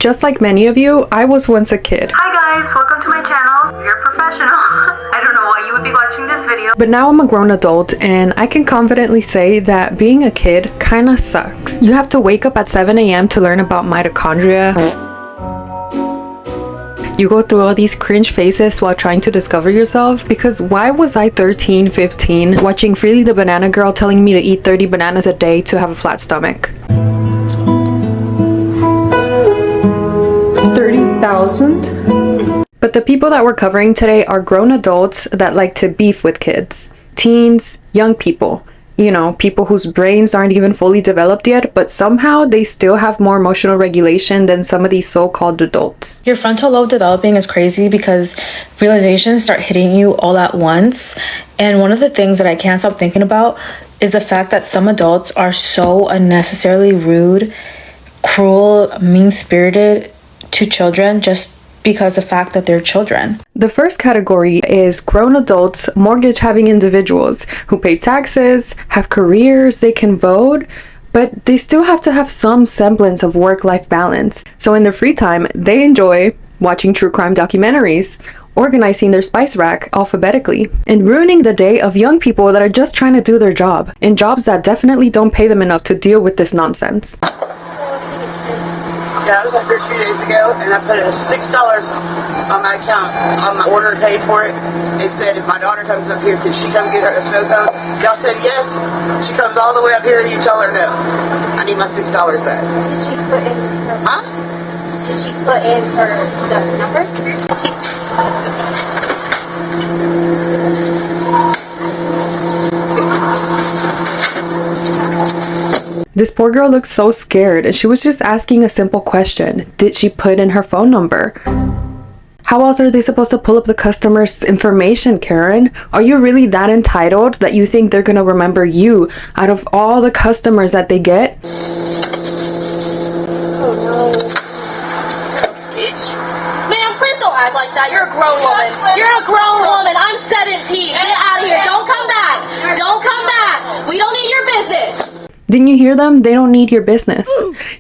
just like many of you, I was once a kid. Hi guys, welcome to my channel. You're professional. I don't know why you would be watching this video. But now I'm a grown adult and I can confidently say that being a kid kinda sucks. You have to wake up at 7 a.m. to learn about mitochondria. You go through all these cringe phases while trying to discover yourself, because why was I 13, 15 watching Freely the Banana Girl telling me to eat 30 bananas a day to have a flat stomach? 30,000? But the people that we're covering today are grown adults that like to beef with kids. Teens, young people. You know, people whose brains aren't even fully developed yet, but somehow they still have more emotional regulation than some of these so-called adults. Your frontal lobe developing is crazy because realizations start hitting you all at once. And one of the things that I can't stop thinking about is the fact that some adults are so unnecessarily rude, cruel, mean-spirited to children just because the fact that they're children. The first category is grown adults, mortgage-having individuals who pay taxes, have careers, they can vote, but they still have to have some semblance of work-life balance. So in their free time, they enjoy watching true crime documentaries, organizing their spice rack alphabetically, and ruining the day of young people that are just trying to do their job, in jobs that definitely don't pay them enough to deal with this nonsense. Yeah, I was up here 2 days ago, and I put $6 on my account, on my order, paid for it. It said, if my daughter comes up here, can she come get her a snow cone? Y'all said yes. She comes all the way up here, and you tell her no. I need my $6 back. Did she put in her... Huh? Did she put in her number? This poor girl looked so scared, and she was just asking a simple question. Did she put in her phone number? How else are they supposed to pull up the customer's information, Karen? Are you really that entitled that you think they're gonna remember you out of all the customers that they get? Oh no. Ma'am, please don't act like that. You're a grown woman. You're a grown woman. I'm 17. Get out of here. Don't come back. Don't come back. We don't need your business. Didn't you hear them? They don't need your business.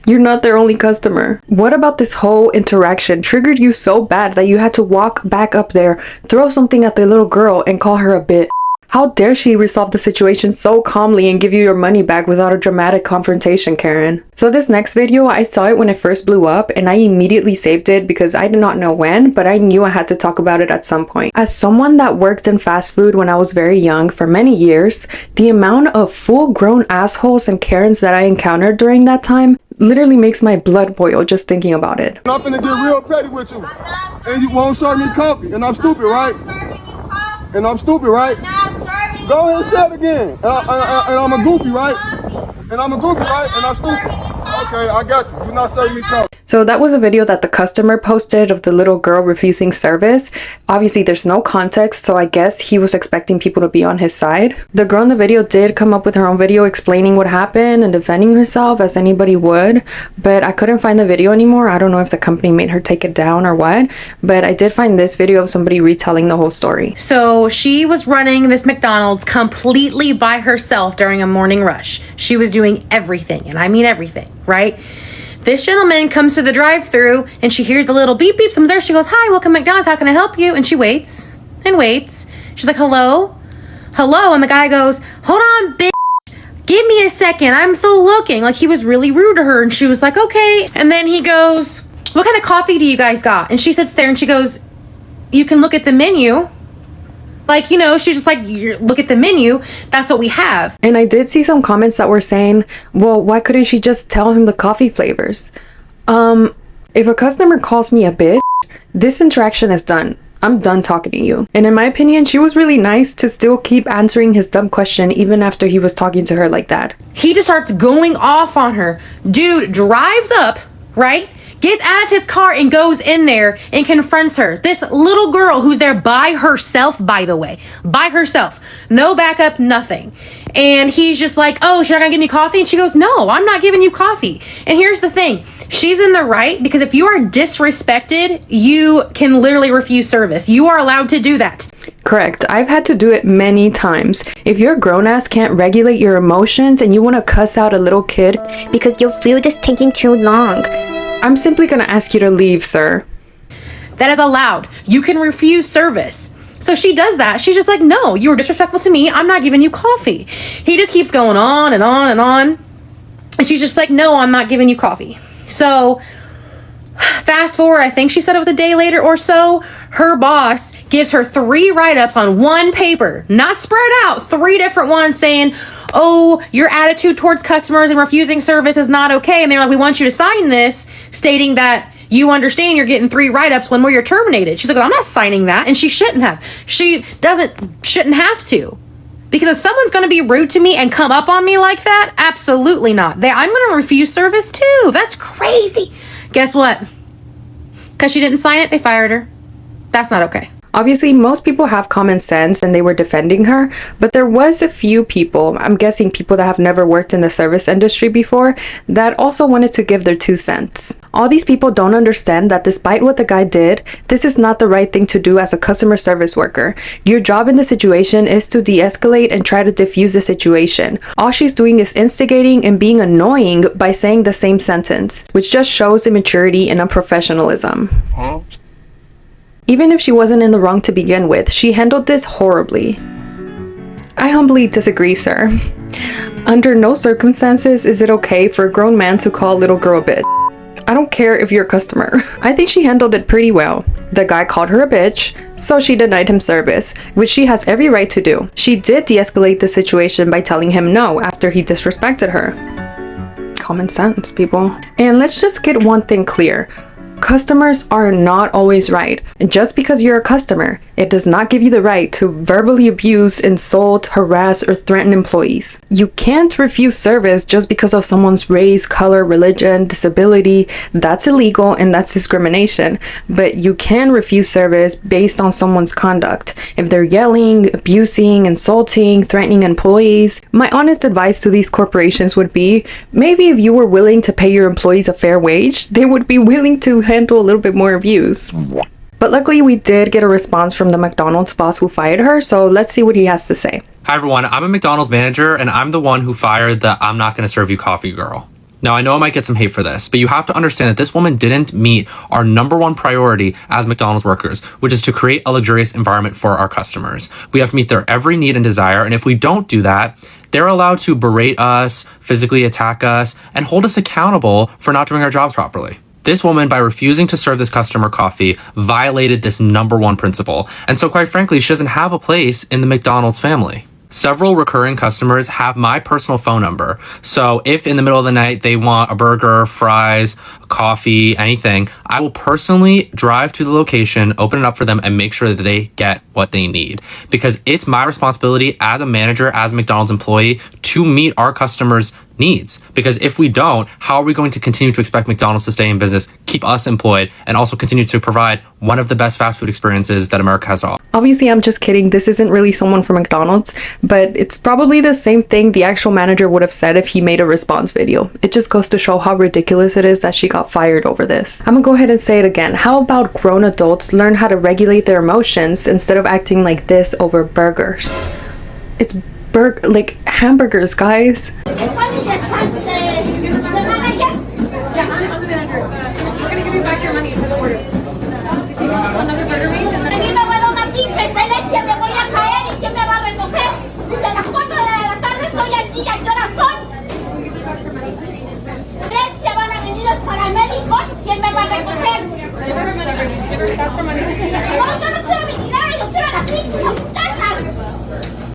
You're not their only customer. What about this whole interaction triggered you so bad that you had to walk back up there, throw something at the little girl, and call her a bitch? How dare she resolve the situation so calmly and give you your money back without a dramatic confrontation, Karen? So this next video, I saw it when it first blew up and I immediately saved it because I did not know when, but I knew I had to talk about it at some point. As someone that worked in fast food when I was very young for many years, the amount of full-grown assholes and Karens that I encountered during that time literally makes my blood boil just thinking about it. I'm finna get real petty with you. And you won't serve me coffee. And I'm stupid, right? And I'm stupid, right? Go ahead and say it again. And I'm a goofy, right? And I'm a goofy, right? And I'm stupid. Okay, I got you. You're not serving me coffee. So that was a video that the customer posted of the little girl refusing service. Obviously there's no context, so I guess he was expecting people to be on his side. The girl in the video did come up with her own video explaining what happened and defending herself as anybody would, but I couldn't find the video anymore. I don't know if the company made her take it down or what, but I did find this video of somebody retelling the whole story. So she was running this McDonald's completely by herself during a morning rush. She was doing everything, and I mean everything, right? This gentleman comes to the drive-thru and she hears the little beep beep. Someone's there. She goes, "Hi, welcome to McDonald's. How can I help you?" And she waits and waits. She's like, "Hello? Hello?" And the guy goes, "Hold on, bitch. Give me a second. I'm still looking." Like he was really rude to her. And she was like, "Okay." And then he goes, "What kind of coffee do you guys got?" And she sits there and she goes, "You can look at the menu." Like, you know, she's just like, look at the menu. That's what we have. And I did see some comments that were saying, well, why couldn't she just tell him the coffee flavors? If a customer calls me a bitch, this interaction is done. I'm done talking to you. And in my opinion, she was really nice to still keep answering his dumb question even after he was talking to her like that. He just starts going off on her. Dude drives up, right? Gets out of his car and goes in there and confronts her. This little girl who's there by herself, by the way. By herself. No backup, nothing. And he's just like, "Oh, she's not gonna give me coffee?" And she goes, "No, I'm not giving you coffee." And here's the thing. She's in the right because if you are disrespected, you can literally refuse service. You are allowed to do that. Correct. I've had to do it many times. If your grown-ass can't regulate your emotions and you want to cuss out a little kid because your food is taking too long, I'm simply gonna ask you to leave, sir. That is allowed. You can refuse service. So she does that. She's just like, no, you were disrespectful to me. I'm not giving you coffee. He just keeps going on and on and on. And she's just like, no, I'm not giving you coffee. So fast forward, I think she said it was a day later or so, her boss gives her 3 write-ups on one paper, not spread out, 3 different ones saying, oh, your attitude towards customers and refusing service is not okay. And they're like, we want you to sign this stating that you understand you're getting 3 write-ups when you're terminated. She's like, I'm not signing that. And she shouldn't have. Shouldn't have to. Because if someone's going to be rude to me and come up on me like that, absolutely not. I'm going to refuse service too. That's crazy. Guess what? Because she didn't sign it, they fired her. That's not okay. Obviously, most people have common sense and they were defending her, but there was a few people, I'm guessing people that have never worked in the service industry before, that also wanted to give their 2 cents. All these people don't understand that despite what the guy did, this is not the right thing to do as a customer service worker. Your job in the situation is to de-escalate and try to diffuse the situation. All she's doing is instigating and being annoying by saying the same sentence, which just shows immaturity and unprofessionalism. Even if she wasn't in the wrong to begin with, she handled this horribly. I humbly disagree, sir. Under no circumstances is it okay for a grown man to call a little girl a bitch. I don't care if you're a customer. I think she handled it pretty well. The guy called her a bitch, so she denied him service, which she has every right to do. She did de-escalate the situation by telling him no after he disrespected her. Common sense, people. And let's just get one thing clear. Customers are not always right. And just because you're a customer, it does not give you the right to verbally abuse, insult, harass, or threaten employees. You can't refuse service just because of someone's race, color, religion, disability. That's illegal and that's discrimination. But you can refuse service based on someone's conduct. If they're yelling, abusing, insulting, threatening employees, my honest advice to these corporations would be, maybe if you were willing to pay your employees a fair wage, they would be willing to handle a little bit more abuse. But luckily we did get a response from the McDonald's boss who fired her, so let's see what he has to say. Hi everyone, I'm a McDonald's manager and I'm the one who fired the I'm not gonna serve you coffee girl. Now I know I might get some hate for this, but you have to understand that this woman didn't meet our #1 priority as McDonald's workers, which is to create a luxurious environment for our customers. We have to meet their every need and desire, and if we don't do that, they're allowed to berate us, physically attack us, and hold us accountable for not doing our jobs properly. This woman, by refusing to serve this customer coffee, violated this #1 principle. And so quite frankly, she doesn't have a place in the McDonald's family. Several recurring customers have my personal phone number. So if in the middle of the night they want a burger, fries, coffee, anything, I will personally drive to the location, open it up for them, and make sure that they get what they need. Because it's my responsibility as a manager, as a McDonald's employee, to meet our customers' needs. Because if we don't, how are we going to continue to expect McDonald's to stay in business, keep us employed, and also continue to provide one of the best fast food experiences that America has to offer? Obviously, I'm just kidding. This isn't really someone from McDonald's, but it's probably the same thing the actual manager would have said if he made a response video. It just goes to show how ridiculous it is that she got fired over this. I'm gonna go ahead and say it again. How about grown adults learn how to regulate their emotions instead of acting like this over burgers? It's like hamburgers, guys.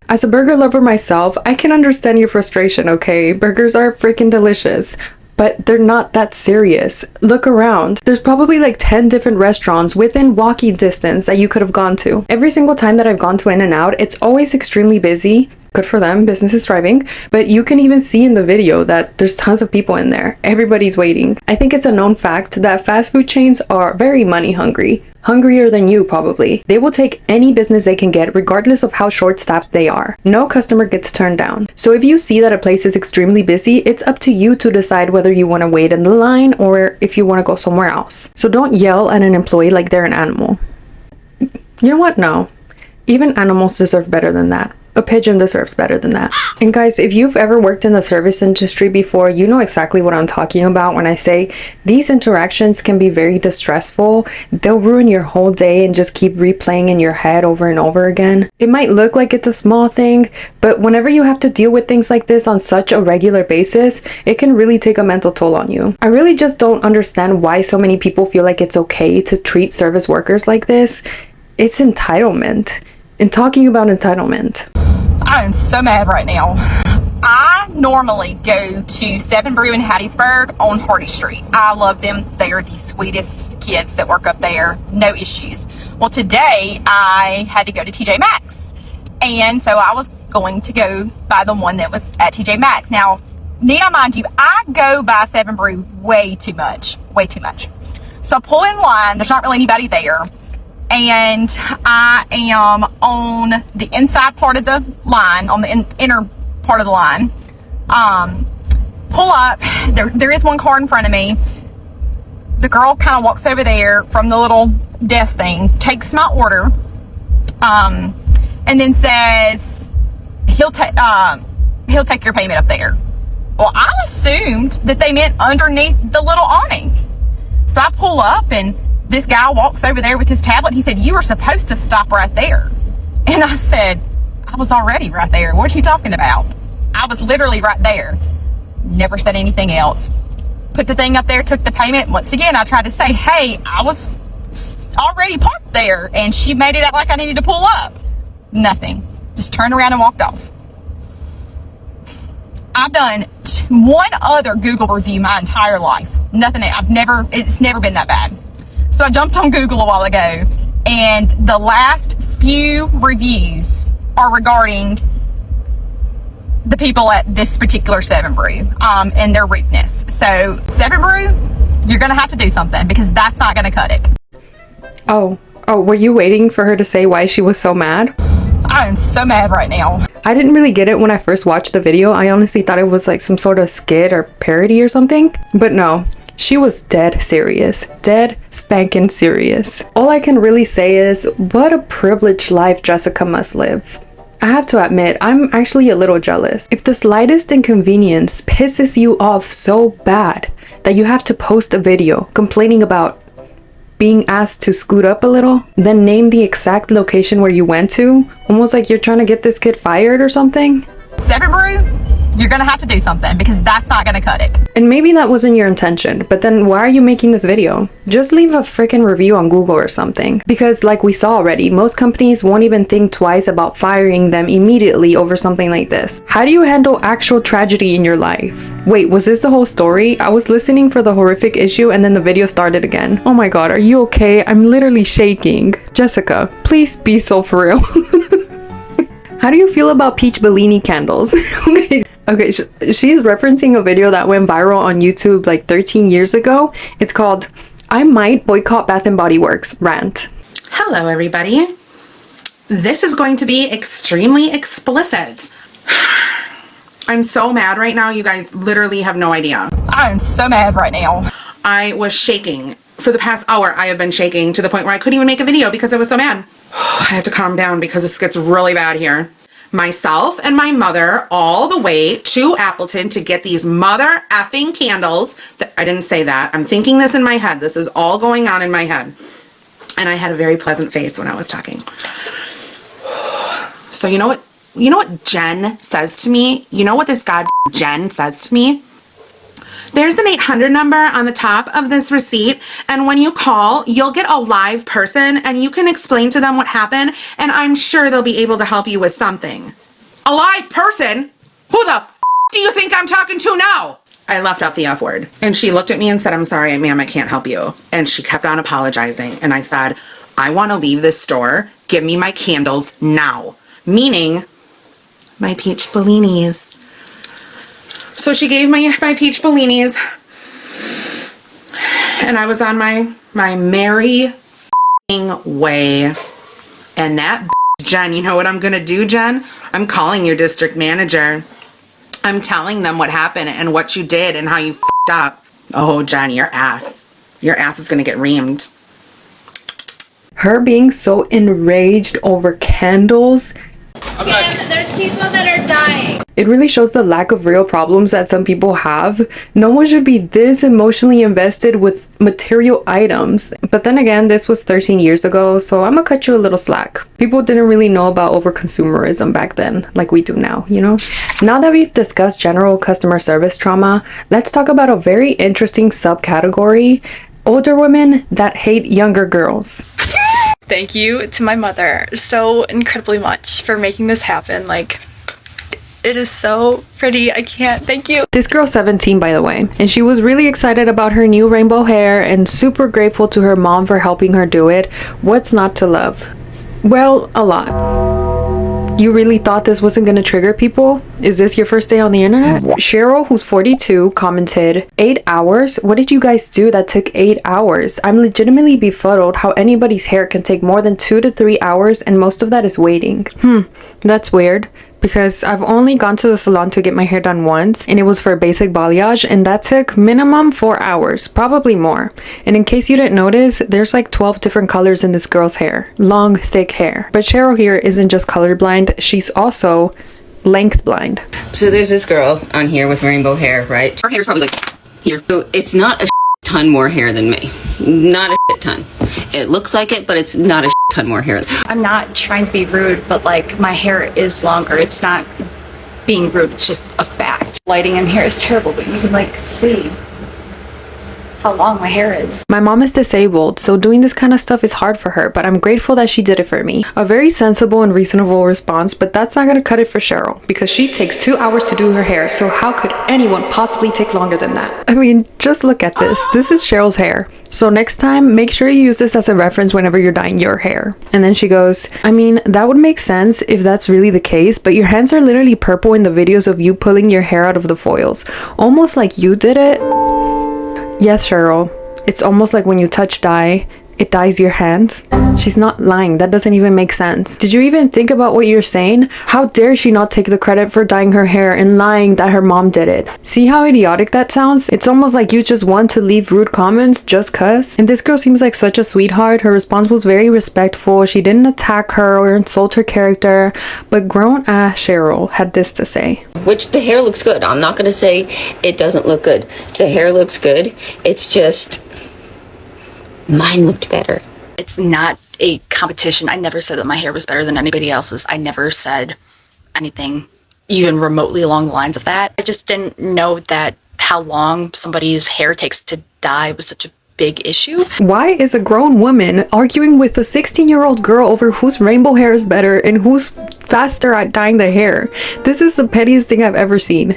As a burger lover myself, I can understand your frustration, okay? Burgers are freaking delicious, but they're not that serious. Look around. There's probably like 10 different restaurants within walking distance that you could have gone to. Every single time that I've gone to In-N-Out, it's always extremely busy. Good for them, business is thriving, but you can even see in the video that there's tons of people in there. Everybody's waiting. I think it's a known fact that fast food chains are very money hungry. Hungrier than you, probably. They will take any business they can get regardless of how short-staffed they are. No customer gets turned down. So if you see that a place is extremely busy, it's up to you to decide whether you want to wait in the line or if you want to go somewhere else. So don't yell at an employee like they're an animal. You know what? No. Even animals deserve better than that. A pigeon deserves better than that. And guys, if you've ever worked in the service industry before, you know exactly what I'm talking about when I say these interactions can be very distressful. They'll ruin your whole day and just keep replaying in your head over and over again. It might look like it's a small thing, but whenever you have to deal with things like this on such a regular basis, it can really take a mental toll on you. I really just don't understand why so many people feel like it's okay to treat service workers like this. It's entitlement. And talking about entitlement, I am so mad right now. I normally go to Seven Brew in Hattiesburg on Hardy Street. I love them. They are the sweetest kids that work up there. No issues. Well, today I had to go to TJ Maxx. And so I was going to go by the one that was at TJ Maxx. Now, need I mind you, I go by Seven Brew way too much. Way too much. So I pull in line. There's not really anybody there. And I am on the inside part of the line, on the inner part of the line. Pull up, there is one car in front of me. The girl kind of walks over there from the little desk thing, takes my order, and then says, he'll take your payment up there. Well, I assumed that they meant underneath the little awning. So I pull up and this guy walks over there with his tablet. He said, "You were supposed to stop right there." And I said, "I was already right there. What are you talking about? I was literally right there." Never said anything else. Put the thing up there, took the payment. Once again, I tried to say, "Hey, I was already parked there." And she made it out like I needed to pull up. Nothing. Just turned around and walked off. I've done one other Google review my entire life. Nothing. It's never been that bad. So I jumped on Google a while ago, and the last few reviews are regarding the people at this particular Seven Brew and their rudeness. So Seven Brew, you're gonna have to do something because that's not gonna cut it. Oh, were you waiting for her to say why she was so mad? I am so mad right now. I didn't really get it when I first watched the video. I honestly thought it was like some sort of skit or parody or something, but no. She was dead serious. Dead spanking serious. All I can really say is, what a privileged life Jessica must live. I have to admit, I'm actually a little jealous. If the slightest inconvenience pisses you off so bad that you have to post a video complaining about being asked to scoot up a little, then name the exact location where you went to, almost like you're trying to get this kid fired or something. Seven Brew, you're gonna have to do something because that's not gonna cut it. And maybe that wasn't your intention, but then why are you making this video? Just leave a freaking review on Google or something. Because like we saw already, most companies won't even think twice about firing them immediately over something like this. How do you handle actual tragedy in your life? Wait, was this the whole story? I was listening for the horrific issue and then the video started again. Oh my god, are you okay? I'm literally shaking. Jessica, please be so for real. How do you feel about peach Bellini candles? Okay, she's referencing a video that went viral on YouTube like 13 years ago. It's called "I Might Boycott Bath & Body Works Rant." Hello everybody. This is going to be extremely explicit. I'm so mad right now, you guys literally have no idea. I am so mad right now. I was shaking. For the past hour, I have been shaking to the point where I couldn't even make a video because I was so mad. I have to calm down because this gets really bad here. Myself and my mother all the way to Appleton to get these mother effing candles. I didn't say that. I'm thinking this in my head. This is all going on in my head. And I had a very pleasant face when I was talking. So you know what Jen says to me? You know what this god Jen says to me? There's an 800 number on the top of this receipt, and when you call, you'll get a live person and you can explain to them what happened, and I'm sure they'll be able to help you with something. A live person? Who the f do you think I'm talking to now? I left out the F word. And she looked at me and said, "I'm sorry, ma'am, I can't help you." And she kept on apologizing. And I said, "I want to leave this store. Give me my candles now." Meaning, my peach Bellinis. So she gave me my peach Bellinis, and I was on my merry way. And that Jen, you know what I'm gonna do, Jen? I'm calling your district manager. I'm telling them what happened and what you did and how you f***ed up. Oh, Jen, your ass is gonna get reamed. Her being so enraged over candles, Kim, there's people that are dying. It really shows the lack of real problems that some people have. No one should be this emotionally invested with material items. But then again, this was 13 years ago, so I'm gonna cut you a little slack. People didn't really know about overconsumerism back then, like we do now, you know? Now that we've discussed general customer service trauma, let's talk about a very interesting subcategory: older women that hate younger girls. Thank you to my mother so incredibly much for making this happen. Like, it is so pretty. I can't thank you. This girl's 17, by the way, and she was really excited about her new rainbow hair and super grateful to her mom for helping her do it. What's not to love? Well, a lot. You really thought this wasn't gonna trigger people? Is this your first day on the internet? Cheryl, who's 42, commented, 8 hours? What did you guys do that took 8 hours? I'm legitimately befuddled how anybody's hair can take more than 2 to 3 hours and most of that is waiting. That's weird. Because I've only gone to the salon to get my hair done once, and it was for a basic balayage, and that took minimum 4 hours, probably more. And in case you didn't notice, there's like 12 different colors in this girl's hair. Long, thick hair. But Cheryl here isn't just colorblind, she's also length blind. So there's this girl on here with rainbow hair, right? Her hair's probably like here. So it's not a ton more hair than me. Not a ton. It looks like it, but it's not a ton more hair. I'm not trying to be rude, but like my hair is longer. It's not being rude, it's just a fact. Lighting in here is terrible, but you can like see how long my hair is. My mom is disabled, so doing this kind of stuff is hard for her, but I'm grateful that she did it for me. A very sensible and reasonable response, but that's not gonna cut it for Cheryl, because she takes 2 hours to do her hair, so how could anyone possibly take longer than that? I mean, just look at this. This is Cheryl's hair. So next time, make sure you use this as a reference whenever you're dyeing your hair. And then she goes, I mean, that would make sense if that's really the case, but your hands are literally purple in the videos of you pulling your hair out of the foils. Almost like you did it. Yes, Cheryl. It's almost like when you touch dye, it dyes your hands. She's not lying. That doesn't even make sense. Did you even think about what you're saying? How dare she not take the credit for dyeing her hair and lying that her mom did it? See how idiotic that sounds? It's almost like you just want to leave rude comments just cuz. And this girl seems like such a sweetheart. Her response was very respectful. She didn't attack her or insult her character. But grown-ass Cheryl had this to say. Which the hair looks good. I'm not going to say it doesn't look good. The hair looks good. It's just mine looked better. It's not a competition. I never said that my hair was better than anybody else's. I never said anything even remotely along the lines of that. I just didn't know that how long somebody's hair takes to dye was such a big issue. Why is a grown woman arguing with a 16-year-old girl over whose rainbow hair is better and who's faster at dyeing the hair? This is the pettiest thing I've ever seen.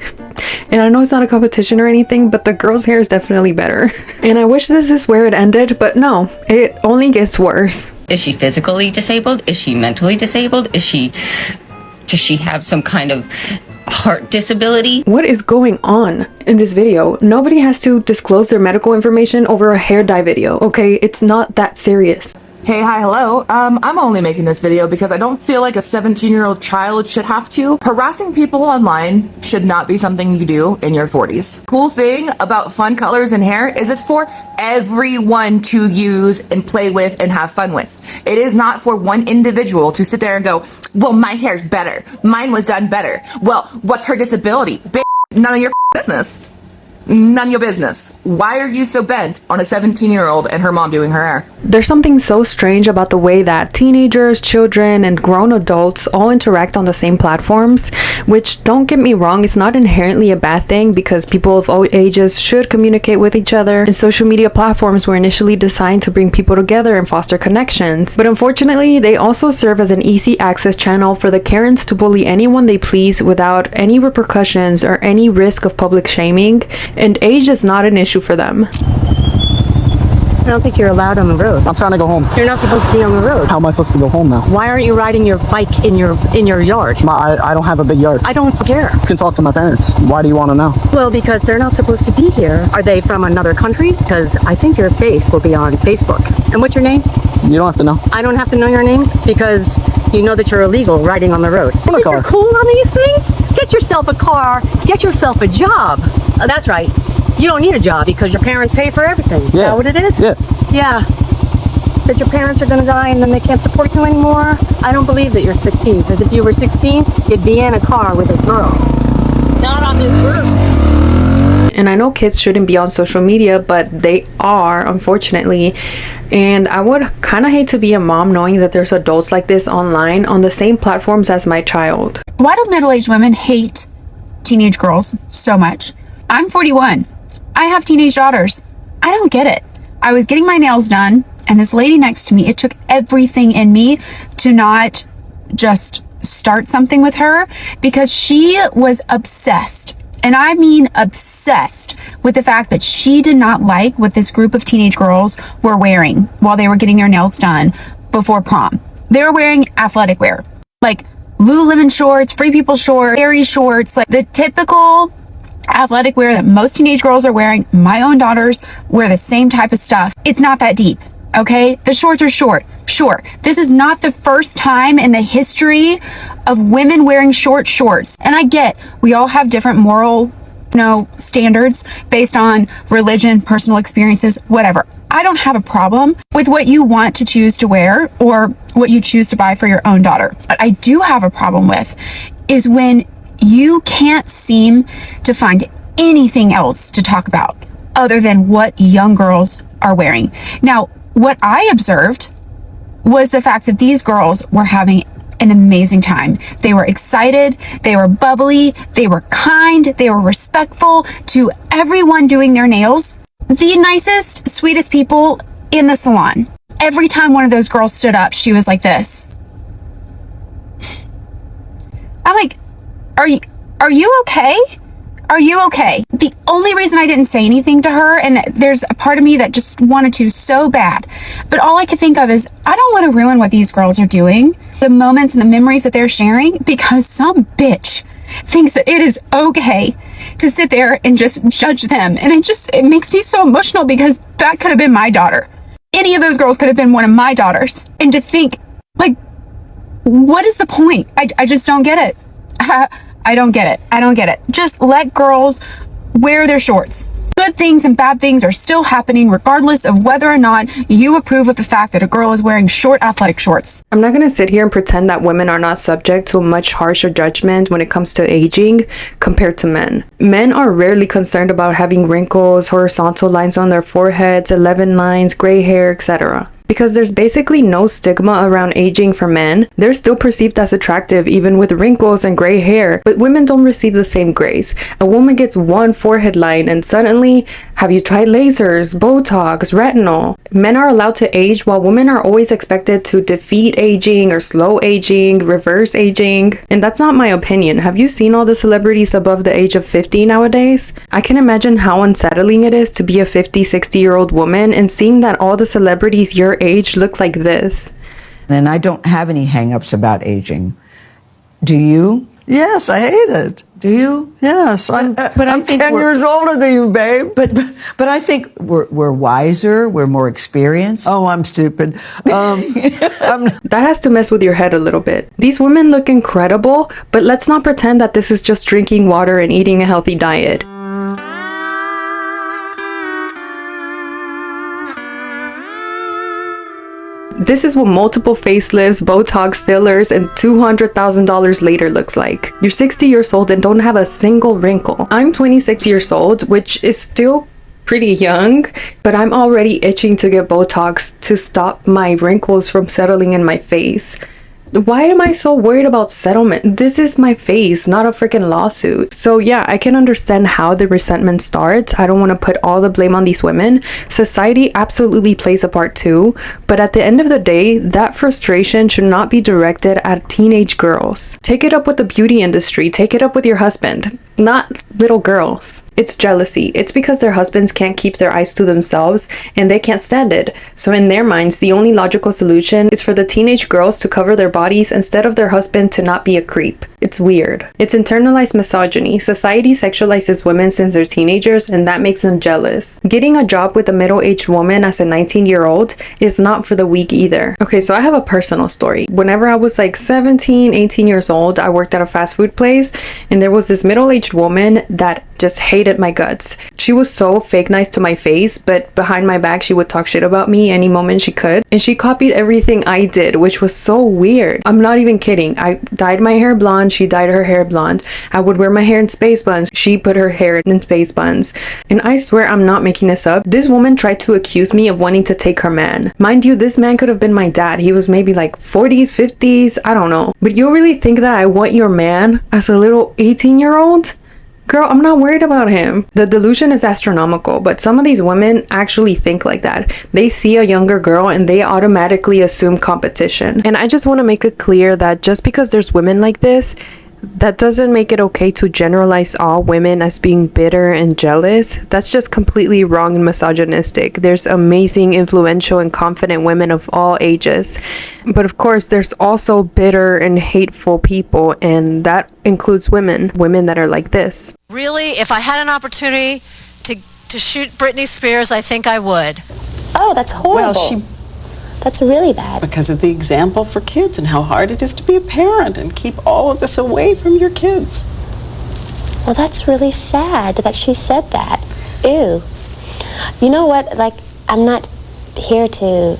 And I know it's not a competition or anything, but the girl's hair is definitely better. And I wish this is where it ended, but no, it only gets worse. Is she physically disabled? Is she mentally disabled? Does she have some kind of heart disability? What is going on in this video? Nobody has to disclose their medical information over a hair dye video, okay? It's not that serious. Hey, hi, hello. I'm only making this video because I don't feel like a 17-year-old child should have to. Harassing people online should not be something you do in your 40s. Cool thing about fun colors and hair is it's for everyone to use and play with and have fun with. It is not for one individual to sit there and go, well, my hair's better. Mine was done better. Well, what's her disability? None of your business. None of your business. Why are you so bent on a 17-year-old and her mom doing her hair? There's something so strange about the way that teenagers, children, and grown adults all interact on the same platforms, which, don't get me wrong, it's not inherently a bad thing because people of all ages should communicate with each other, and social media platforms were initially designed to bring people together and foster connections. But unfortunately, they also serve as an easy access channel for the Karens to bully anyone they please without any repercussions or any risk of public shaming. And age is not an issue for them. I don't think you're allowed on the road. I'm trying to go home. You're not supposed to be on the road. How am I supposed to go home now? Why aren't you riding your bike in your yard? I don't have a big yard. I don't care. You can talk to my parents. Why do you want to know? Well, because they're not supposed to be here. Are they from another country? Because I think your face will be on Facebook. And what's your name? You don't have to know. I don't have to know your name because you know that you're illegal riding on the road. You think you're cool on these things? Get yourself a car. Get yourself a job. That's right. You don't need a job because your parents pay for everything. Is that what it is? Yeah. Yeah. That your parents are going to die and then they can't support you anymore? I don't believe that you're 16, because if you were 16, you'd be in a car with a girl. Not on this roof. And I know kids shouldn't be on social media, but they are, unfortunately. And I would kind of hate to be a mom knowing that there's adults like this online on the same platforms as my child. Why do middle-aged women hate teenage girls so much? I'm 41. I have teenage daughters. I don't get it. I was getting my nails done, and this lady next to me, it took everything in me to not just start something with her, because she was obsessed, and I mean obsessed, with the fact that she did not like what this group of teenage girls were wearing while they were getting their nails done before prom. They were wearing athletic wear, like Lululemon shorts, Free People shorts, Aerie shorts, like the typical athletic wear that most teenage girls are wearing. My own daughters wear the same type of stuff. It's not that deep, okay? The shorts are short. Sure, this is not the first time in the history of women wearing short shorts. And I get we all have different moral, standards based on religion, personal experiences, whatever. I don't have a problem with what you want to choose to wear or what you choose to buy for your own daughter. What I do have a problem with is when you can't seem to find anything else to talk about other than what young girls are wearing. Now, what I observed was the fact that these girls were having an amazing time. They were excited, they were bubbly, they were kind, they were respectful to everyone doing their nails. The nicest, sweetest people in the salon. Every time one of those girls stood up, she was like this. I'm like, Are you okay? Are you okay? The only reason I didn't say anything to her, and there's a part of me that just wanted to so bad, but all I could think of is, I don't want to ruin what these girls are doing, the moments and the memories that they're sharing, because some bitch thinks that it is okay to sit there and just judge them. And it makes me so emotional, because that could have been my daughter. Any of those girls could have been one of my daughters. And to think, like, what is the point? I just don't get it. I don't get it. I don't get it. Just let girls wear their shorts. Good things and bad things are still happening regardless of whether or not you approve of the fact that a girl is wearing short athletic shorts. I'm not going to sit here and pretend that women are not subject to a much harsher judgment when it comes to aging compared to men. Men are rarely concerned about having wrinkles, horizontal lines on their foreheads, 11 lines, gray hair, etc. Because there's basically no stigma around aging for men. They're still perceived as attractive even with wrinkles and gray hair, but women don't receive the same grace. A woman gets one forehead line and suddenly, have you tried lasers, Botox, retinol? Men are allowed to age while women are always expected to defeat aging or slow aging, reverse aging. And that's not my opinion. Have you seen all the celebrities above the age of 50 nowadays? I can imagine how unsettling it is to be a 50, 60-year-old woman and seeing that all the celebrities your age look like this. And I don't have any hang-ups about aging. Do you? Yes, I hate it. Do you? Yes, I'm 10 years older than you, babe. But I think we're wiser, we're more experienced. Oh, I'm stupid. That has to mess with your head a little bit. These women look incredible, but let's not pretend that this is just drinking water and eating a healthy diet. This is what multiple facelifts, Botox fillers, and $200,000 later looks like. You're 60 years old and don't have a single wrinkle. I'm 26 years old, which is still pretty young, but I'm already itching to get Botox to stop my wrinkles from settling in my face. Why am I so worried about settlement? This is my face, not a freaking lawsuit. So yeah, I can understand how the resentment starts. I don't want to put all the blame on these women. Society absolutely plays a part too, but at the end of the day, that frustration should not be directed at teenage girls. Take it up with the beauty industry. Take it up with your husband, not little girls. It's jealousy. It's because their husbands can't keep their eyes to themselves and they can't stand it. So in their minds, the only logical solution is for the teenage girls to cover their bodies instead of their husband to not be a creep. It's weird. It's internalized misogyny. Society sexualizes women since they're teenagers and that makes them jealous. Getting a job with a middle-aged woman as a 19-year-old is not for the weak either. Okay, so I have a personal story. Whenever I was like 17, 18 years old, I worked at a fast food place and there was this middle-aged woman that just hated my guts. She was so fake nice to my face, but behind my back she would talk shit about me any moment she could. And she copied everything I did, which was so weird. I'm not even kidding. I dyed my hair blonde, she dyed her hair blonde. I would wear my hair in space buns, she put her hair in space buns. And I swear I'm not making this up. This woman tried to accuse me of wanting to take her man. Mind you, this man could have been my dad. He was maybe like 40s, 50s, I don't know. But you really think that I want your man as a little 18-year-old? Girl, I'm not worried about him. The delusion is astronomical, but some of these women actually think like that. They see a younger girl and they automatically assume competition. And I just want to make it clear that just because there's women like this, that doesn't make it okay to generalize all women as being bitter and jealous. That's just completely wrong and misogynistic. There's amazing, influential, and confident women of all ages. But of course, there's also bitter and hateful people, and that includes women that are like this. Really, if I had an opportunity to shoot Britney Spears, I think I would. Oh, that's horrible. That's really bad. Because of the example for kids and how hard it is to be a parent and keep all of this away from your kids. Well, that's really sad that she said that. Ew. You know what? Like, I'm not here to,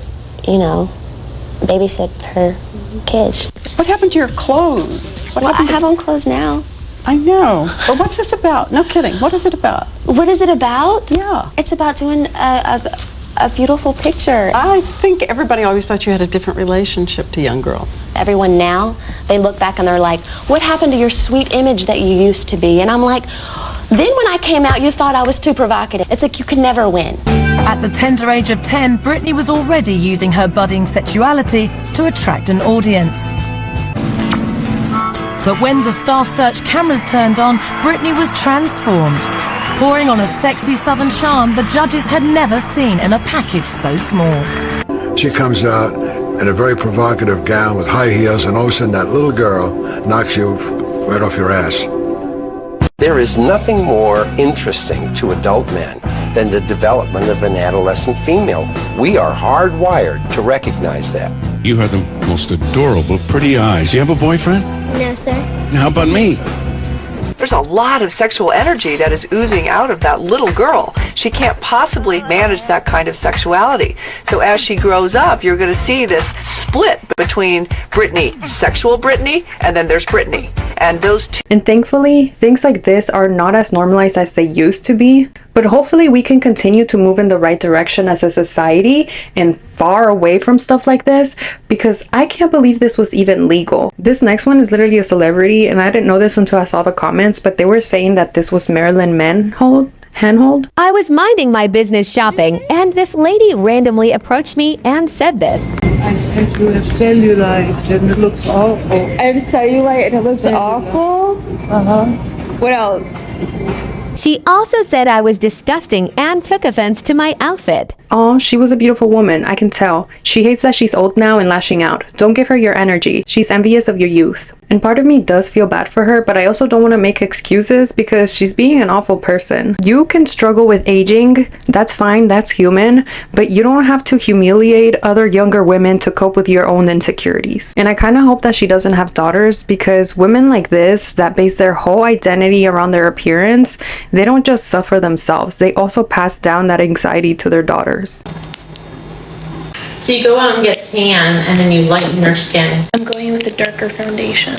babysit her kids. What happened to your clothes? I have on clothes now. I know. But what's this about? No kidding. What is it about? What is it about? Yeah. It's about doing a beautiful picture. I think everybody always thought you had a different relationship to young girls. Everyone now, they look back and they're like, what happened to your sweet image that you used to be? And I'm like, then when I came out, you thought I was too provocative. It's like you could never win. At the tender age of 10, Britney was already using her budding sexuality to attract an audience. But when the Star Search cameras turned on, Britney was transformed, pouring on a sexy southern charm the judges had never seen in a package so small. She comes out in a very provocative gown with high heels, and all of a sudden that little girl knocks you right off your ass. There is nothing more interesting to adult men than the development of an adolescent female. We are hardwired to recognize that. You have the most adorable, pretty eyes. You have a boyfriend? No, sir. How about me? There's a lot of sexual energy that is oozing out of that little girl. She can't possibly manage that kind of sexuality. So as she grows up, you're going to see this split between Britney, sexual Britney, and then there's Britney. And those two. And thankfully, things like this are not as normalized as they used to be. But hopefully we can continue to move in the right direction as a society and far away from stuff like this, because I can't believe this was even legal. This next one is literally a celebrity, and I didn't know this until I saw the comments, but they were saying that this was Marilyn Manhold. I was minding my business shopping, and this lady randomly approached me and said this. I said you have cellulite and it looks awful. I have cellulite and it looks awful? Uh-huh. What else? She also said I was disgusting and took offense to my outfit. Oh, she was a beautiful woman, I can tell. She hates that she's old now and lashing out. Don't give her your energy. She's envious of your youth. And part of me does feel bad for her, but I also don't want to make excuses because she's being an awful person. You can struggle with aging, that's fine, that's human, but you don't have to humiliate other younger women to cope with your own insecurities. And I kind of hope that she doesn't have daughters, because women like this that base their whole identity around their appearance, they don't just suffer themselves, they also pass down that anxiety to their daughters. So you go out and get tan and then you lighten your skin. I'm going with a darker foundation.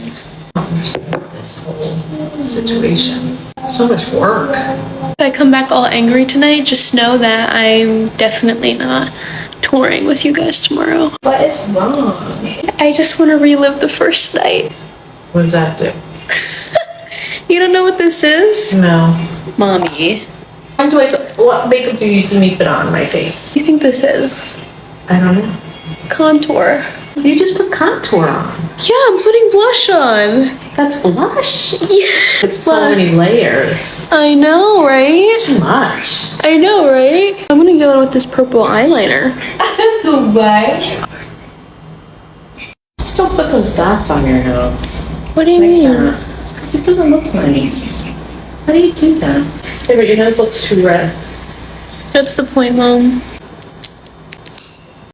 I don't understand this whole situation. It's so much work. If I come back all angry tonight, just know that I'm definitely not touring with you guys tomorrow. What is wrong? I just want to relive the first night. What does that do? You don't know what this is? No. Mommy. What makeup do you usually put on my face? What do you think this is? I don't know. Contour. You just put contour on. Yeah, I'm putting blush on. That's blush? Yeah. It's so many layers. I know, right? It's too much. I know, right? I'm gonna go in with this purple eyeliner. What? Just don't put those dots on your nose. What do you mean? Because it doesn't look nice. How do you do that? Hey, but your nose looks too red. That's the point, Mom.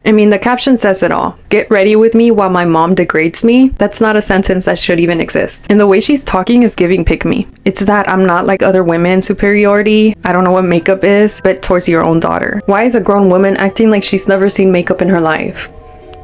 I mean, the caption says it all. Get ready with me while my mom degrades me. That's not a sentence that should even exist. And the way she's talking is giving pick me. It's that I'm not like other women superiority. I don't know what makeup is, but towards your own daughter. Why is a grown woman acting like she's never seen makeup in her life?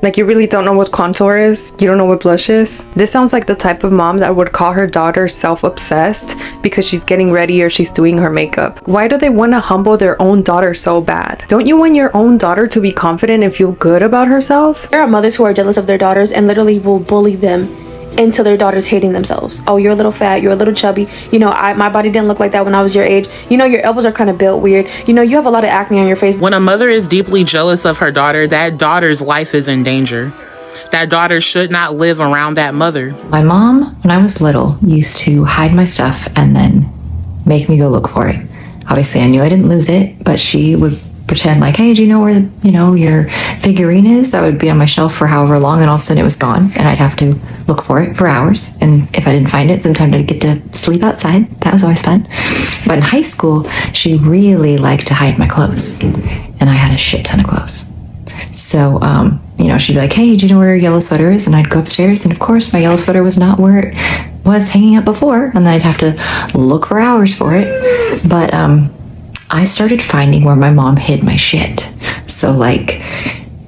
Like you really don't know what contour is? You don't know what blush is? This sounds like the type of mom that would call her daughter self-obsessed because she's getting ready or she's doing her makeup. Why do they want to humble their own daughter so bad? Don't you want your own daughter to be confident and feel good about herself? There are mothers who are jealous of their daughters and literally will bully them into their daughters hating themselves. Oh, you're a little fat, you're a little chubby. You know, my body didn't look like that when I was your age. You know, your elbows are kind of built weird. You know, you have a lot of acne on your face. When a mother is deeply jealous of her daughter, that daughter's life is in danger. That daughter should not live around that mother. My mom, when I was little, used to hide my stuff and then make me go look for it. Obviously, I knew I didn't lose it, but she would pretend like, hey, do you know where, your figurine is? That would be on my shelf for however long, and all of a sudden it was gone, and I'd have to look for it for hours. And if I didn't find it, sometimes I'd get to sleep outside. That was always fun. But in high school, she really liked to hide my clothes, and I had a shit ton of clothes. So, she'd be like, hey, do you know where your yellow sweater is? And I'd go upstairs, and of course, my yellow sweater was not where it was hanging up before, and then I'd have to look for hours for it. But, I started finding where my mom hid my shit. So like,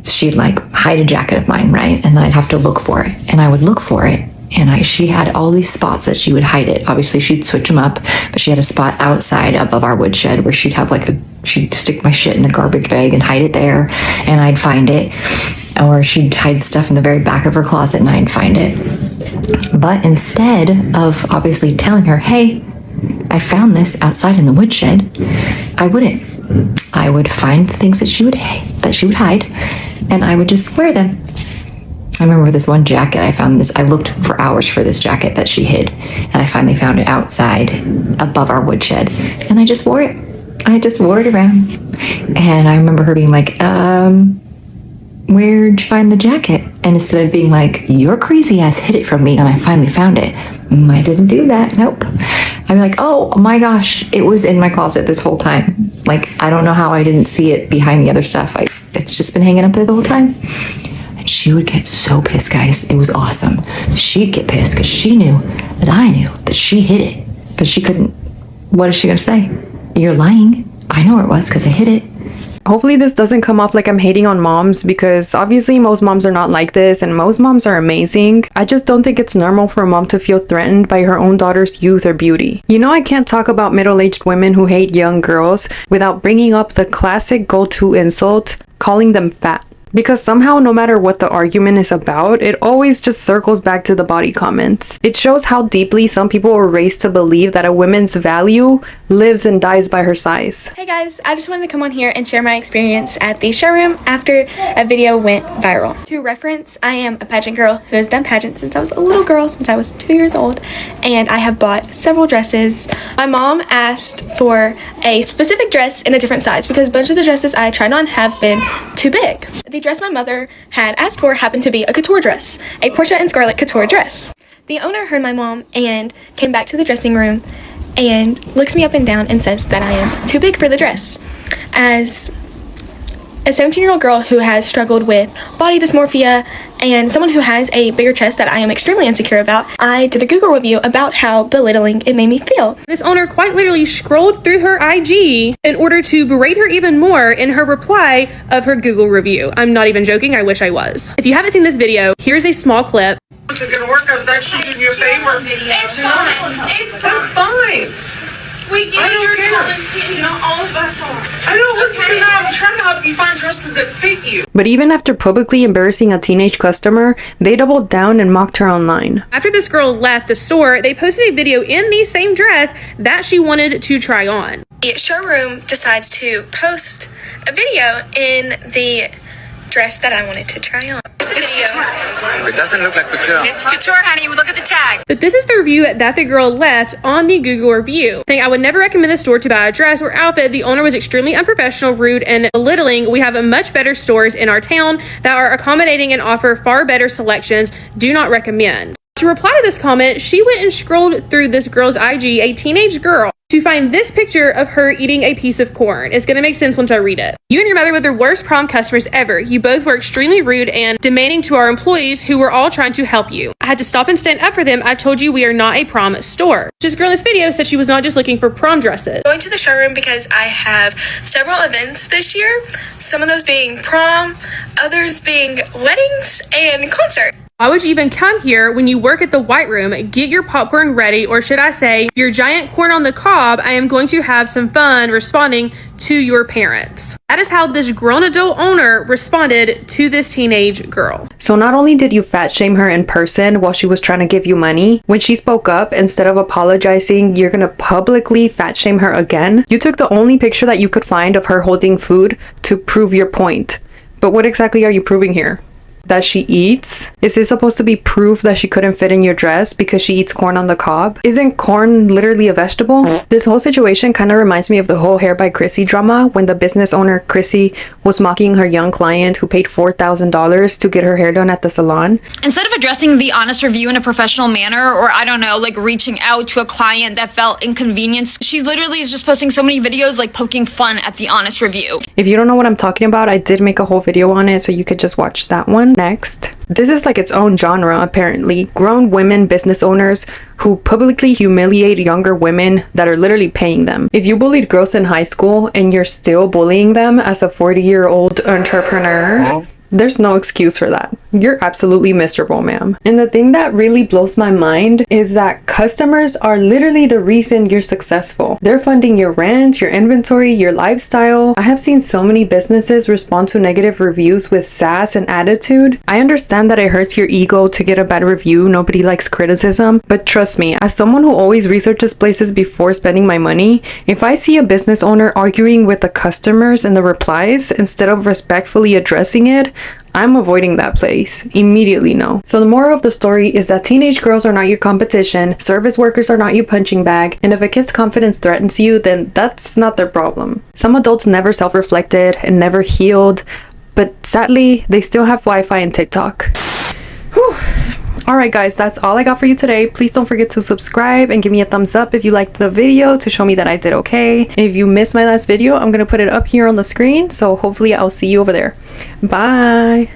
she'd like hide a jacket of mine, right? And then I'd have to look for it. And I would look for it. And she had all these spots that she would hide it. Obviously she'd switch them up, but she had a spot outside above our woodshed where she'd have she'd stick my shit in a garbage bag and hide it there, and I'd find it. Or she'd hide stuff in the very back of her closet and I'd find it. But instead of obviously telling her, hey, I found this outside in the woodshed, I wouldn't. I would find the things that she would hide, and I would just wear them. I remember this one jacket I found I looked for hours for this jacket that she hid, and I finally found it outside above our woodshed, and I just wore it. I just wore it around. And I remember her being like, where'd you find the jacket? And instead of being like, your crazy ass hid it from me and I finally found it, I didn't do that. Nope. I'd be like, oh my gosh, it was in my closet this whole time. Like, I don't know how I didn't see it behind the other stuff. It's just been hanging up there the whole time. And she would get so pissed, guys. It was awesome. She'd get pissed because she knew that I knew that she hid it, but she couldn't. What is she going to say? You're lying. I know where it was because I hid it. Hopefully this doesn't come off like I'm hating on moms, because obviously most moms are not like this and most moms are amazing. I just don't think it's normal for a mom to feel threatened by her own daughter's youth or beauty. You know, I can't talk about middle-aged women who hate young girls without bringing up the classic go-to insult, calling them fat. Because somehow, no matter what the argument is about, it always just circles back to the body comments. It shows how deeply some people were raised to believe that a woman's value lives and dies by her size. Hey guys, I just wanted to come on here and share my experience at the showroom after a video went viral. To reference, I am a pageant girl who has done pageants since I was a little girl, since I was 2 years old, and I have bought several dresses. My mom asked for a specific dress in a different size because a bunch of the dresses I tried on have been too big. The dress my mother had asked for happened to be a couture dress, a Portia and Scarlet couture dress. The owner heard my mom and came back to the dressing room and looks me up and down and says that I am too big for the dress. As a 17-year-old girl who has struggled with body dysmorphia and someone who has a bigger chest that I am extremely insecure about, I did a Google review about how belittling it made me feel. This owner quite literally scrolled through her IG in order to berate her even more in her reply of her Google review. I'm not even joking, I wish I was. If you haven't seen this video, here's a small clip. It's gonna work, I was actually doing you a favor. It's fine. That's fine. We get your tall and skinny, not all of us are. I don't listen to that. I'm trying to help you find dresses that fit you. But even after publicly embarrassing a teenage customer, they doubled down and mocked her online. After this girl left the store, they posted a video in the same dress that she wanted to try on. The showroom decides to post a video in the dress that I wanted to try on. It doesn't look like couture. It's couture, honey. Look at the tag. But this is the review that the girl left on the Google review. I would never recommend the store to buy a dress or outfit. The owner was extremely unprofessional, rude, and belittling. We have much better stores in our town that are accommodating and offer far better selections. Do not recommend. To reply to this comment, she went and scrolled through this girl's IG, a teenage girl, to find this picture of her eating a piece of corn. It's gonna make sense once I read it. You and your mother were the worst prom customers ever. You both were extremely rude and demanding to our employees who were all trying to help you. I had to stop and stand up for them. I told you we are not a prom store. This girl in this video said she was not just looking for prom dresses. Going to the showroom because I have several events this year. Some of those being prom, others being weddings and concert. Why would you even come here when you work at the White Room? Get your popcorn ready, or should I say, your giant corn on the cob. I am going to have some fun responding to your parents. That is how this grown adult owner responded to this teenage girl. So not only did you fat shame her in person while she was trying to give you money, when she spoke up, instead of apologizing, you're gonna publicly fat shame her again. You took the only picture that you could find of her holding food to prove your point. But what exactly are you proving here? That she eats? Is this supposed to be proof that she couldn't fit in your dress because she eats corn on the cob? Isn't corn literally a vegetable? This whole situation kind of reminds me of the whole Hair by Chrissy drama when the business owner Chrissy was mocking her young client who paid $4,000 to get her hair done at the salon. Instead of addressing the honest review in a professional manner, or I don't know, like reaching out to a client that felt inconvenienced, she literally is just posting so many videos like poking fun at the honest review. If you don't know what I'm talking about, I did make a whole video on it, so you could just watch that one. Next, this is like its own genre apparently. Grown women business owners who publicly humiliate younger women that are literally paying them. If you bullied girls in high school and you're still bullying them as a 40-year-old entrepreneur, there's no excuse for that. You're absolutely miserable, ma'am. And the thing that really blows my mind is that customers are literally the reason you're successful. They're funding your rent, your inventory, your lifestyle. I have seen so many businesses respond to negative reviews with sass and attitude. I understand that it hurts your ego to get a bad review. Nobody likes criticism. But trust me, as someone who always researches places before spending my money, if I see a business owner arguing with the customers in the replies instead of respectfully addressing it, I'm avoiding that place. Immediately no. So the moral of the story is that teenage girls are not your competition, service workers are not your punching bag, and if a kid's confidence threatens you, then that's not their problem. Some adults never self-reflected and never healed, but sadly, they still have Wi-Fi and TikTok. Whew. Alright guys, that's all I got for you today. Please don't forget to subscribe and give me a thumbs up if you liked the video to show me that I did okay. And if you missed my last video, I'm going to put it up here on the screen, so hopefully I'll see you over there. Bye!